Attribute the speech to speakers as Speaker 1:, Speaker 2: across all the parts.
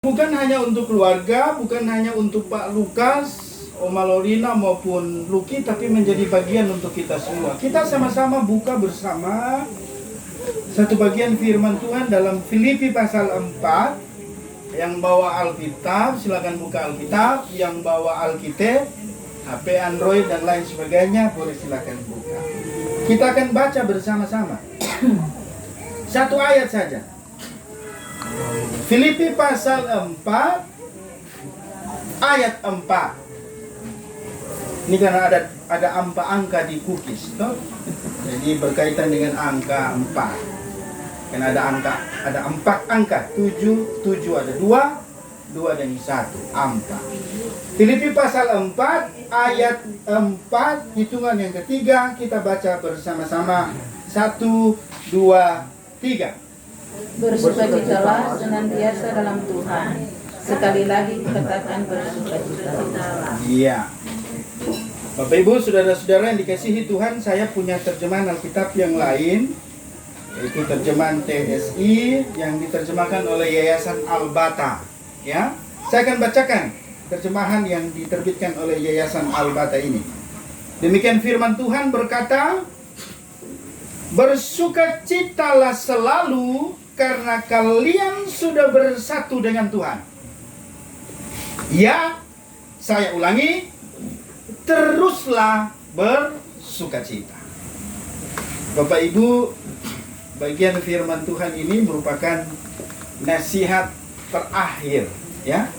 Speaker 1: Bukan hanya untuk keluarga, bukan hanya untuk Pak Lukas, Oma Lorina maupun Luki, tapi menjadi bagian untuk kita semua. Kita sama-sama buka bersama satu bagian firman Tuhan dalam Filipi pasal 4. Yang bawa Alkitab, silakan buka Alkitab. Yang bawa Alkitab, HP Android dan lain sebagainya, boleh silakan buka. Kita akan baca bersama-sama. Satu ayat saja. Filipi pasal 4 ayat 4. Ini karena ada angka di cookies, toh? Jadi berkaitan dengan angka 4. Karena ada 4 angka, 7 ada 2 dan 1, 4. Filipi pasal 4 ayat 4, hitungan yang ketiga, kita baca bersama-sama. 1, 2, 3.
Speaker 2: Bersukacitalah senantiasa dalam Tuhan. Sekali lagi katakan bersukacitalah.
Speaker 1: Iya. Bapak Ibu, saudara-saudara yang dikasihi Tuhan, saya punya terjemahan Alkitab yang lain, yaitu terjemahan TSI yang diterjemahkan oleh Yayasan Al-Bata. Ya, saya akan bacakan terjemahan yang diterbitkan oleh Yayasan Al-Bata ini. Demikian firman Tuhan berkata, bersukacitalah selalu karena kalian sudah bersatu dengan Tuhan. Ya, saya ulangi, teruslah bersukacita. Bapak Ibu, bagian firman Tuhan ini merupakan nasihat terakhir, ya,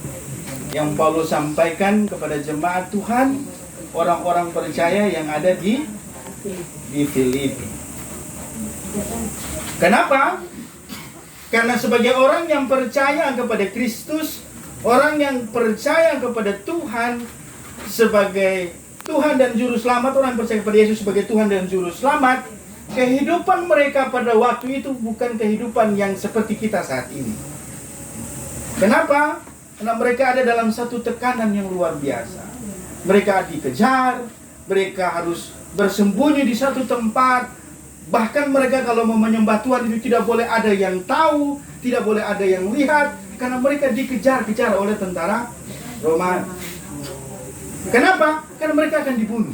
Speaker 1: yang Paulus sampaikan kepada jemaat Tuhan, orang-orang percaya yang ada di Filipi. Kenapa? Karena sebagai orang yang percaya kepada Kristus, orang yang percaya kepada Tuhan sebagai Tuhan dan Juru Selamat, orang yang percaya kepada Yesus sebagai Tuhan dan Juru Selamat, kehidupan mereka pada waktu itu bukan kehidupan yang seperti kita saat ini. Kenapa? Karena mereka ada dalam satu tekanan yang luar biasa. Mereka dikejar, mereka harus bersembunyi di satu tempat. Bahkan mereka kalau mau menyembah Tuhan itu tidak boleh ada yang tahu, tidak boleh ada yang lihat, karena mereka dikejar-kejar oleh tentara Romawi. Kenapa? Karena mereka akan dibunuh.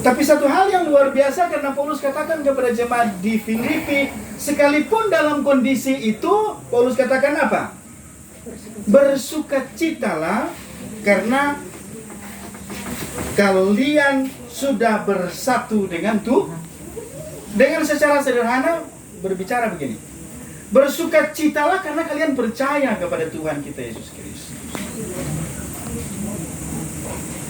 Speaker 1: Tapi satu hal yang luar biasa, karena Paulus katakan kepada jemaat di Filipi, sekalipun dalam kondisi itu, Paulus katakan apa? Bersukacitalah karena kalian sudah bersatu dengan Tuhan. Dengan secara sederhana berbicara begini, bersukacitalah karena kalian percaya kepada Tuhan kita Yesus Kristus.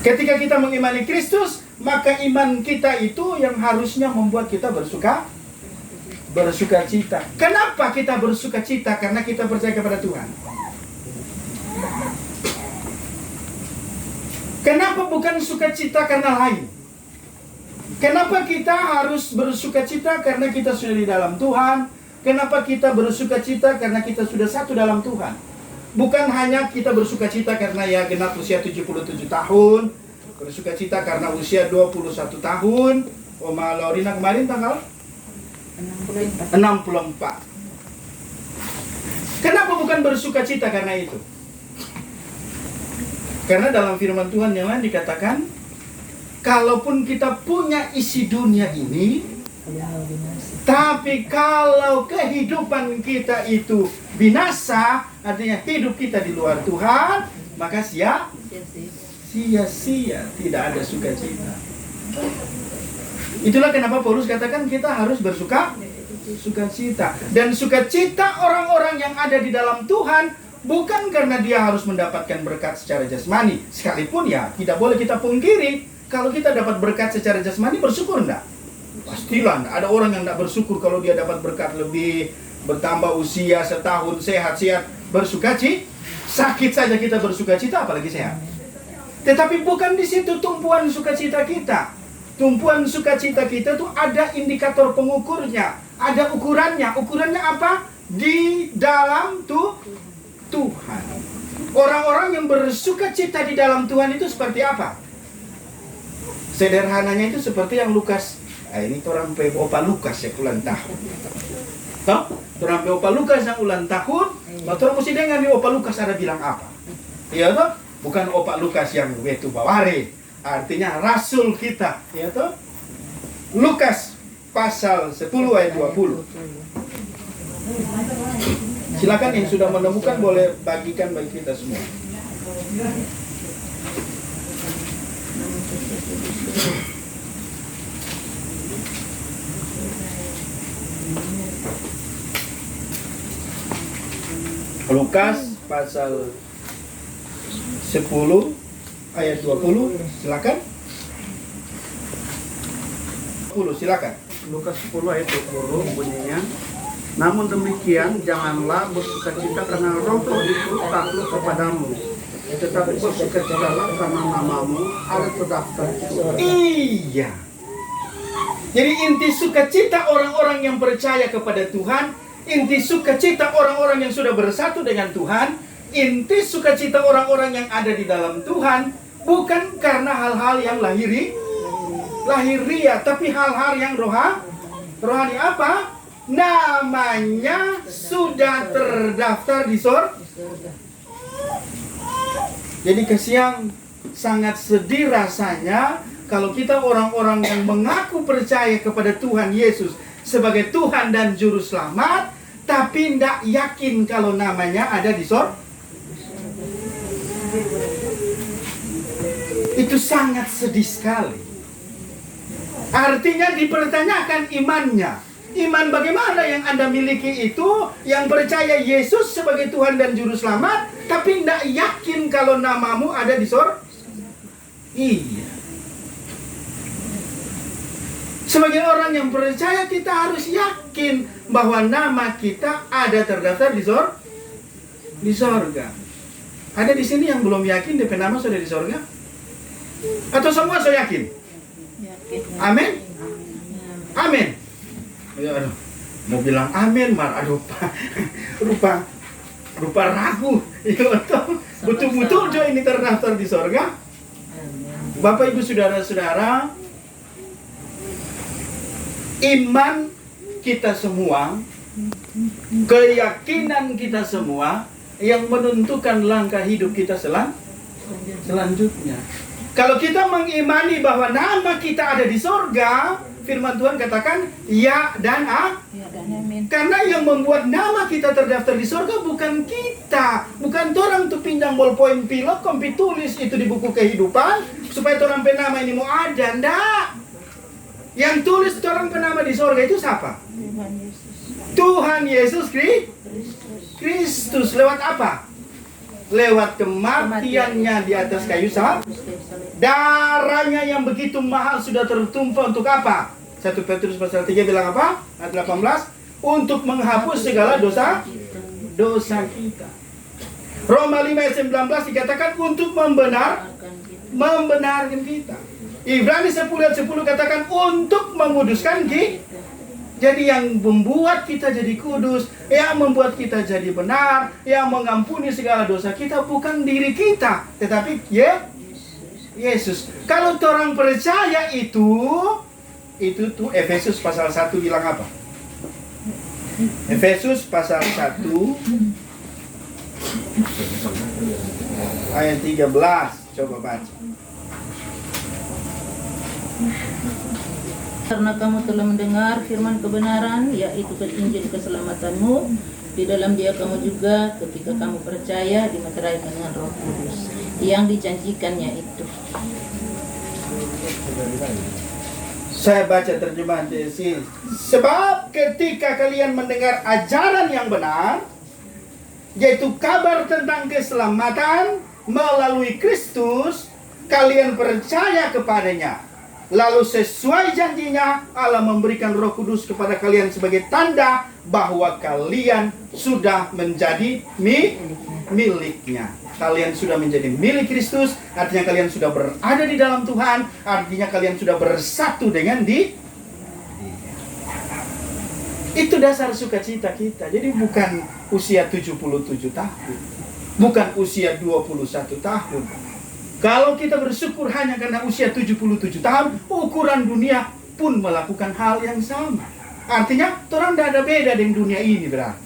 Speaker 1: Ketika kita mengimani Kristus, maka iman kita itu yang harusnya membuat kita bersukacita. Kenapa kita bersukacita? Karena kita percaya kepada Tuhan. Kenapa bukan sukacita karena lain? Kenapa kita harus bersukacita? Karena kita sudah di dalam Tuhan. Kenapa kita bersukacita? Karena kita sudah satu dalam Tuhan. Bukan hanya kita bersukacita karena ya genap usia 77 tahun. Bersukacita karena usia 21 tahun. Oma Lorina kemarin tanggal 64. Kenapa bukan bersukacita karena itu? Karena dalam firman Tuhan yang lain dikatakan, kalaupun kita punya isi dunia ini, tapi kalau kehidupan kita itu binasa, artinya hidup kita di luar Tuhan, maka sia-sia, tidak ada sukacita. Itulah kenapa Paulus katakan kita harus bersukacita. Dan sukacita orang-orang yang ada di dalam Tuhan bukan karena dia harus mendapatkan berkat secara jasmani. Sekalipun ya, tidak boleh kita pungkiri, kalau kita dapat berkat secara jasmani, bersyukur enggak? Pastilah, enggak ada orang yang enggak bersyukur kalau dia dapat berkat lebih, bertambah usia, setahun, sehat-sehat, bersukacita. Sakit saja kita bersukacita, apalagi sehat. Tetapi bukan di situ tumpuan sukacita kita. Tumpuan sukacita kita tuh ada indikator pengukurnya, ada ukurannya. Ukurannya apa? Di dalam Tuhan. Orang-orang yang bersukacita di dalam Tuhan itu seperti apa? Sederhananya itu seperti yang Lukas. Ini orang Opa Lukas ya ulang tahun. Toh? Orang Opa Lukas yang ulang tahun, orang mesti dengar nih Opa Lukas ada bilang apa. Iya toh? Bukan Opa Lukas yang wetu baware. Artinya rasul kita, iya toh? Lukas pasal 10 ayat 20. Silakan yang sudah menemukan boleh bagikan bagi kita semua. Lukas pasal 10 ayat 20, silakan. 10, silakan.
Speaker 3: Lukas 10 ayat 20 bunyinya, namun demikian janganlah bersukacita karena roh itu takluk kepadamu, tetapi bersukacitalah karena namamu ada terdaftar di surga.
Speaker 1: Iya. Jadi inti sukacita orang-orang yang percaya kepada Tuhan, inti sukacita orang-orang yang sudah bersatu dengan Tuhan, inti sukacita orang-orang yang ada di dalam Tuhan, bukan karena hal-hal yang lahiriah, tapi hal-hal yang rohani. Apa? Namanya sudah terdaftar di surga. Jadi kesian, sangat sedih rasanya kalau kita orang-orang yang mengaku percaya kepada Tuhan Yesus sebagai Tuhan dan Juru Selamat, tapi tidak yakin kalau namanya ada di surga. Itu sangat sedih sekali. Artinya dipertanyakan imannya. Iman bagaimana yang Anda miliki itu, yang percaya Yesus sebagai Tuhan dan Juru Selamat, tapi tidak yakin kalau namamu ada di surga? Iya. Sebagai orang yang percaya, kita harus yakin bahwa nama kita ada terdaftar di surga. Ada di sini yang belum yakin DP nama sudah di surga? Atau semua sudah yakin? Amin? Amin. Ya, aduh, mau bilang amin, aduh, rupa ragu. Betul-betul ini terdaftar di surga. Bapak Ibu saudara-saudara, iman kita semua, keyakinan kita semua yang menentukan langkah hidup kita selanjutnya. Kalau kita mengimani bahwa nama kita ada di surga, firman Tuhan katakan ya dan amin. Karena yang membuat nama kita terdaftar di surga bukan kita, bukan orang tuh pinjam ballpoint pilot, kompi tulis itu di buku kehidupan supaya orang penama ini mau ada, ndak. Yang tulis orang penama di surga itu siapa? Tuhan Yesus Kristus. Lewat apa? Lewat kematiannya di atas kayu salib. Darahnya yang begitu mahal sudah tertumpah untuk apa? 1 Petrus pasal 3 bilang apa? Ayat 18, untuk menghapus segala dosa kita. Roma 5 ayat 19 dikatakan untuk membenarkan kita. Ibrani 10 ayat 10 katakan untuk menguduskan kita. Jadi yang membuat kita jadi kudus, yang membuat kita jadi benar, yang mengampuni segala dosa kita bukan diri kita, tetapi Yesus. Kalau orang percaya itu tuh Efesus pasal 1 bilang apa? Efesus pasal 1 ayat 13, coba baca.
Speaker 2: Karena kamu telah mendengar firman kebenaran, yaitu Injil keselamatanmu, di dalam dia kamu juga ketika kamu percaya dimeterai dengan Roh Kudus yang dijanjikannya itu.
Speaker 1: Saya baca terjemahan TSI. Sebab ketika kalian mendengar ajaran yang benar, yaitu kabar tentang keselamatan melalui Kristus, kalian percaya kepadanya. Lalu sesuai janjinya, Allah memberikan Roh Kudus kepada kalian sebagai tanda bahwa kalian sudah menjadi miliknya. Kalian sudah menjadi milik Kristus, artinya kalian sudah berada di dalam Tuhan, artinya kalian sudah bersatu dengan Dia. Itu dasar sukacita kita. Jadi bukan usia 77 tahun, bukan usia 21 tahun. Kalau kita bersyukur hanya karena usia 77 tahun, ukuran dunia pun melakukan hal yang sama. Artinya, orang tidak ada beda dengan dunia ini berarti.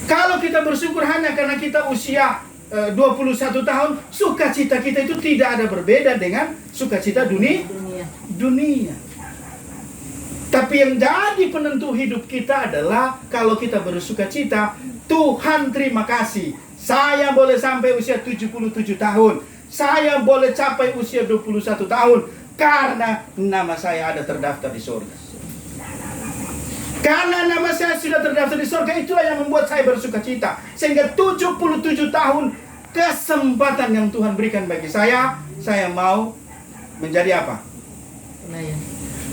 Speaker 1: Kalau kita bersyukur hanya karena kita usia 21 tahun, sukacita kita itu tidak ada berbeda dengan sukacita dunia. Tapi yang jadi penentu hidup kita adalah kalau kita bersukacita, Tuhan terima kasih. Saya boleh sampai usia 77 tahun. Saya boleh capai usia 21 tahun. Karena nama saya ada terdaftar di surga. Karena nama saya sudah terdaftar di surga, itulah yang membuat saya bersukacita. Sehingga 77 tahun kesempatan yang Tuhan berikan bagi saya mau menjadi apa?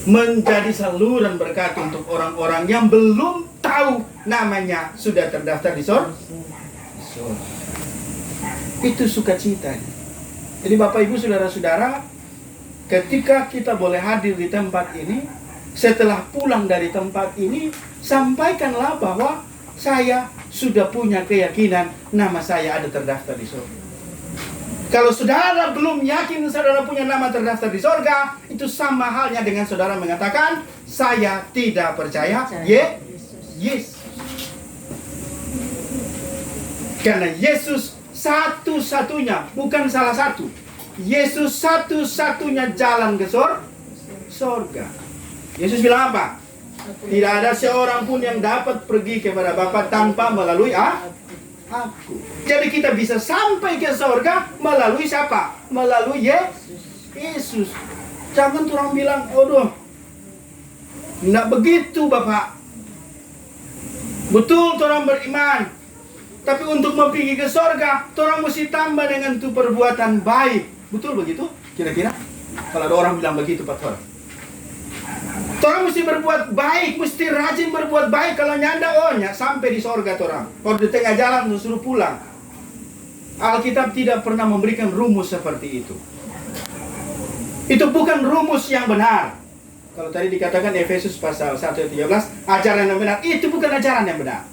Speaker 1: Menjadi saluran berkat untuk orang-orang yang belum tahu namanya sudah terdaftar di surga. Itu sukacita. Jadi Bapak Ibu Saudara-saudara, ketika kita boleh hadir di tempat ini, setelah pulang dari tempat ini, sampaikanlah bahwa saya sudah punya keyakinan nama saya ada terdaftar di surga. Kalau saudara belum yakin saudara punya nama terdaftar di surga, itu sama halnya dengan saudara mengatakan, saya tidak percaya Yesus. Karena Yesus satu-satunya, bukan salah satu. Yesus satu-satunya jalan ke surga. Yesus bilang apa? Tidak ada seorang pun yang dapat pergi kepada Bapa tanpa melalui aku. Jadi kita bisa sampai ke surga melalui siapa? Melalui Yesus. Jangan orang bilang, "Aduh, tidak begitu Bapak." Betul orang beriman, tapi untuk pergi ke surga, orang mesti tambah dengan itu perbuatan baik. Betul begitu? Kira-kira? Kalau ada orang bilang begitu, Pak Tor. Orang mesti berbuat baik, mesti rajin berbuat baik. Kalau nyanda, sampai di surga orang. Kalau di tengah jalan suruh pulang. Alkitab tidak pernah memberikan rumus seperti itu. Itu bukan rumus yang benar. Kalau tadi dikatakan Efesus pasal 1 ayat 13, ajaran yang benar, itu bukan ajaran yang benar.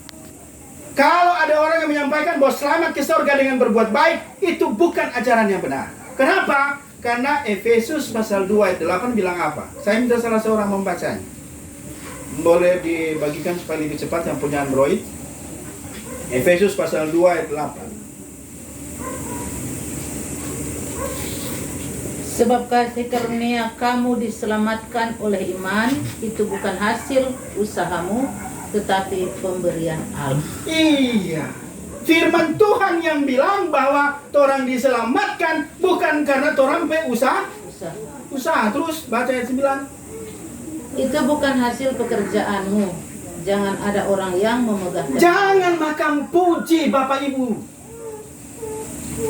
Speaker 1: Kalau ada orang yang menyampaikan bahwa selamat ke surga dengan berbuat baik, itu bukan ajaran yang benar. Kenapa? Karena Efesus pasal 2 ayat 8 bilang apa? Saya minta salah seorang membacanya. Boleh dibagikan supaya lebih cepat yang punya Android. Efesus pasal 2 ayat 8.
Speaker 2: Sebab kasih karunia kamu diselamatkan oleh iman, itu bukan hasil usahamu, tetapi pemberian Allah.
Speaker 1: Iya. Firman Tuhan yang bilang bahwa orang diselamatkan bukan karena orang usaha. Terus baca ayat 9.
Speaker 2: Itu bukan hasil pekerjaanmu. Jangan ada orang yang memegahkan.
Speaker 1: Jangan makan puji Bapak Ibu.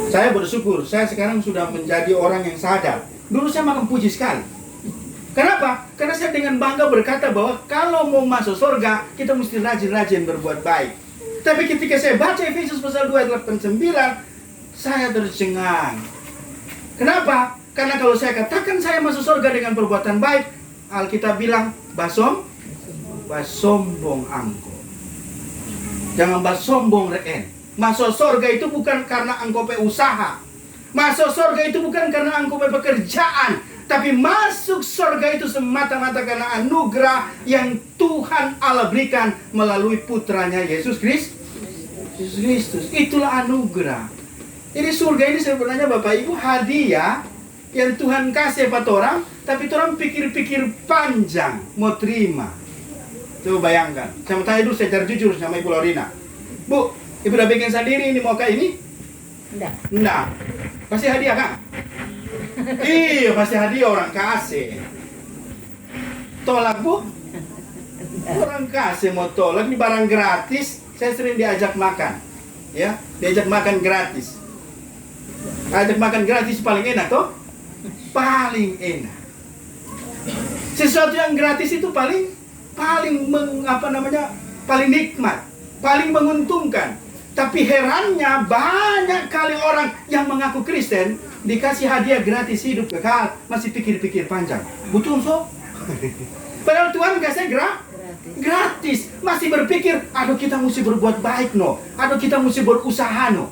Speaker 1: Saya bersyukur, saya sekarang sudah menjadi orang yang sadar. Dulu saya makan puji sekali. Kenapa? Karena saya dengan bangga berkata bahwa kalau mau masuk surga, kita mesti rajin-rajin berbuat baik. Tapi ketika saya baca Efesus pasal 2 ayat 8-9, saya tercengang. Kenapa? Karena kalau saya katakan saya masuk surga dengan perbuatan baik, Alkitab bilang, basombong angko. Jangan basombong reen. Masuk surga itu bukan karena engkau usaha. Masuk surga itu bukan karena engkau pekerjaan. Tapi masuk surga itu semata-mata karena anugerah yang Tuhan Allah berikan melalui putranya Yesus Kristus. Itulah anugerah. Jadi surga ini sebenarnya Bapak Ibu hadiah yang Tuhan kasih pada orang, tapi orang pikir-pikir panjang mau terima. Coba bayangkan. Saya mau tanya dulu secara jujur sama Ibu Lorina. Bu, Ibu udah bikin sendiri ini mau kayak ini? Enggak. Pasti hadiah kan? Iya, pasti hadiah orang kasih. Tolak Bu? Orang kasih mau tolak, ini barang gratis. Saya sering diajak makan. Ya, diajak makan gratis. Ajak makan gratis paling enak toh? Paling enak. Sesuatu yang gratis itu paling paling nikmat, paling menguntungkan. Tapi herannya banyak kali orang yang mengaku Kristen dikasih hadiah gratis hidup kekal, masih pikir-pikir panjang. Betul so? Padahal Tuhan kasih gratis. Masih berpikir, aduh kita mesti berbuat baik no, aduh kita mesti berusaha no,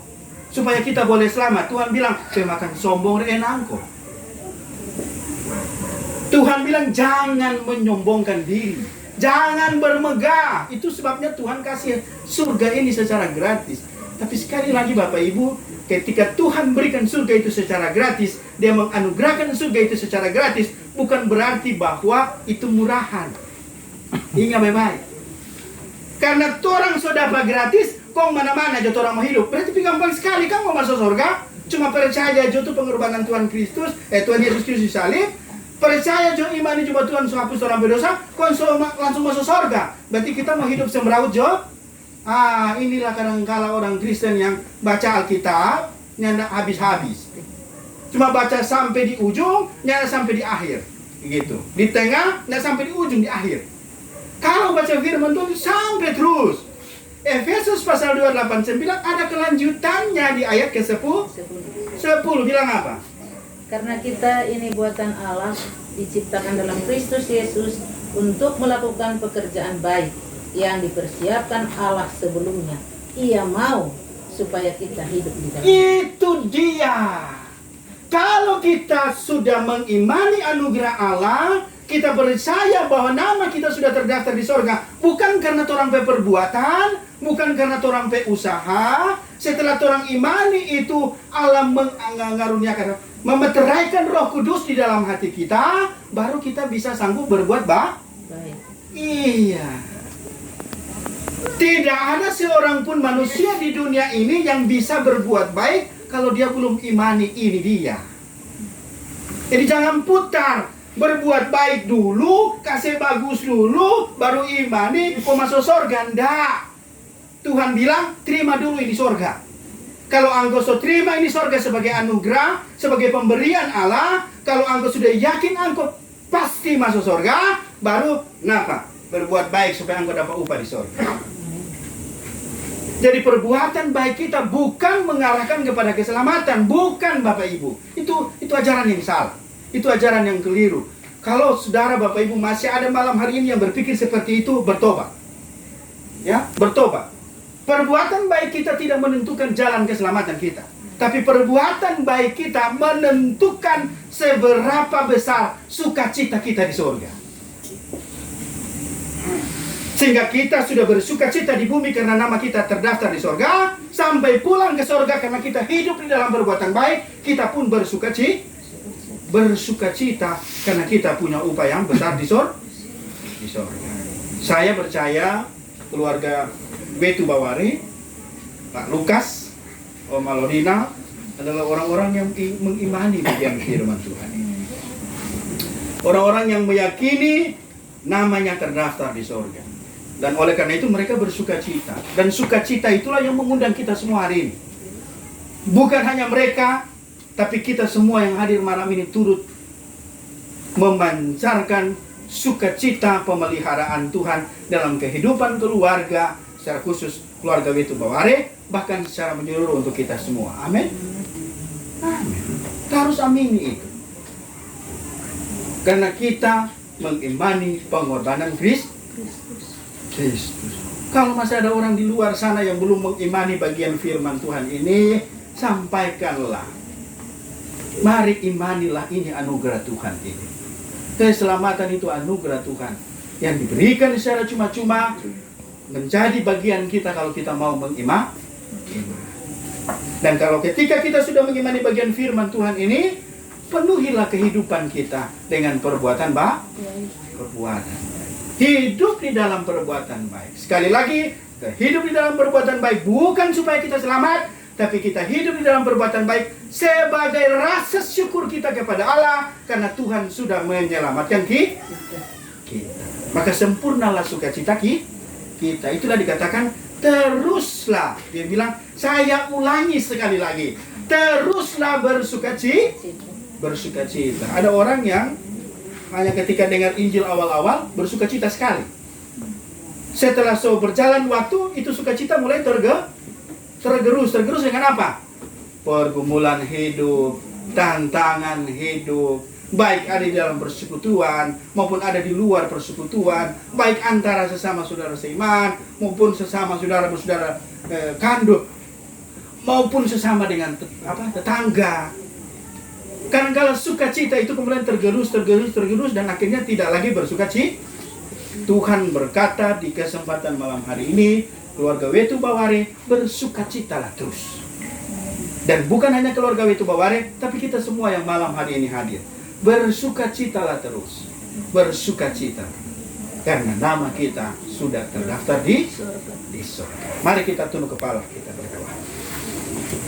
Speaker 1: supaya kita boleh selamat. Tuhan bilang, saya makan sombong enangko. Tuhan bilang jangan menyombongkan diri, jangan bermegah. Itu sebabnya Tuhan kasih surga ini secara gratis. Tapi sekali lagi Bapak Ibu, ketika Tuhan berikan surga itu secara gratis, Dia menganugerahkan surga itu secara gratis, bukan berarti bahwa itu murahan. Ingat baik-baik. Karena orang sudah dapat gratis, kok mana-mana aja orang mau hidup. Berarti gampang sekali kan mau masuk surga. Cuma percaya aja tuh pengorbanan Tuhan Kristus, Tuhan Yesus Kristus salib. Percaya jo imani coba Tuhan hapus orang berdosa, langsung masuk surga. Berarti kita mau hidup semeraut jo. Inilah kadang-kala orang Kristen yang baca Alkitab nyanda habis-habis. Cuma baca sampai di ujung, nyanda sampai di akhir. Gitu. Di tengah, nyanda sampai di ujung, di akhir. Kalau baca firman Tuhan sampai terus. Efesus pasal 2:8-9 ada kelanjutannya di ayat ke-10. 10 bilang apa?
Speaker 2: Karena kita ini buatan Allah, diciptakan dalam Kristus Yesus untuk melakukan pekerjaan baik yang dipersiapkan Allah sebelumnya. Ia mau supaya kita hidup di dalam.
Speaker 1: Itu dia. Kalau kita sudah mengimani anugerah Allah, kita percaya bahwa nama kita sudah terdaftar di sorga, bukan karena orang perbuatan, bukan karena orang usaha. Setelah orang imani itu, Allah mengaruniakan, memeteraikan Roh Kudus di dalam hati kita, baru kita bisa sanggup berbuat baik. Iya. Tidak ada seorang pun manusia di dunia ini yang bisa berbuat baik kalau dia belum imani ini dia. Jadi jangan putar. Berbuat baik dulu, kasih bagus dulu, baru imani, masuk surga. Enggak. Tuhan bilang, terima dulu ini surga. Kalau engkau sudah terima ini surga sebagai anugerah, sebagai pemberian Allah, kalau engkau sudah yakin engkau pasti masuk surga, baru napa? Berbuat baik supaya engkau dapat upah di surga. Jadi perbuatan baik kita bukan mengarahkan kepada keselamatan, bukan Bapak Ibu. Itu ajaran yang salah. Itu ajaran yang keliru. Kalau saudara Bapak Ibu masih ada malam hari ini yang berpikir seperti itu, bertobat. Ya, bertobat. Perbuatan baik kita tidak menentukan jalan keselamatan kita. Tapi perbuatan baik kita menentukan seberapa besar sukacita kita di surga. Sehingga kita sudah bersukacita di bumi karena nama kita terdaftar di surga, sampai pulang ke surga karena kita hidup di dalam perbuatan baik, kita pun bersukacita karena kita punya upah yang besar di surga. Saya percaya keluarga Betu Bawari, Pak Lukas, Om Alodina adalah orang-orang yang mengimani bagian firman Tuhan ini. Orang-orang yang meyakini namanya terdaftar di surga. Dan oleh karena itu mereka bersukacita. Dan sukacita itulah yang mengundang kita semua hari ini. Bukan hanya mereka, tapi kita semua yang hadir malam ini turut memancarkan sukacita pemeliharaan Tuhan dalam kehidupan keluarga, secara khusus keluarga Betu Bawari, bahkan secara menyeluruh untuk kita semua. Amin. Amin. Kita harus amini itu. Karena kita mengimani pengorbanan Kristus. Kalau masih ada orang di luar sana yang belum mengimani bagian firman Tuhan ini, sampaikanlah. Mari imanilah ini anugerah Tuhan ini. Keselamatan itu anugerah Tuhan yang diberikan secara cuma-cuma, menjadi bagian kita kalau kita mau mengimani. Dan kalau ketika kita sudah mengimani bagian firman Tuhan ini, penuhilah kehidupan kita dengan perbuatan baik. Hidup di dalam perbuatan baik. Sekali lagi, hidup di dalam perbuatan baik bukan supaya kita selamat, tapi kita hidup di dalam perbuatan baik sebagai rasa syukur kita kepada Allah karena Tuhan sudah menyelamatkan kita. Maka sempurnalah sukacita kita. Itulah dikatakan teruslah. Dia bilang, saya ulangi sekali lagi, teruslah bersukacita. Ada orang yang hanya ketika dengar Injil awal-awal bersukacita sekali. Setelah berjalan waktu, itu sukacita mulai tergerus dengan apa? Pergumulan hidup, tantangan hidup, baik ada di dalam persekutuan maupun ada di luar persekutuan, baik antara sesama saudara seiman maupun sesama saudara-saudara kandung, maupun sesama dengan tetangga. Karena kalau sukacita itu kemudian tergerus dan akhirnya tidak lagi bersukacita. Tuhan berkata di kesempatan malam hari ini, keluarga Wetu Baware, bersukacitalah terus. Dan bukan hanya keluarga Wetu Baware, tapi kita semua yang malam hari ini hadir. Bersukacitalah terus. Bersukacita. Karena nama kita sudah terdaftar di surga. Mari kita tunduk kepala, kita berdoa.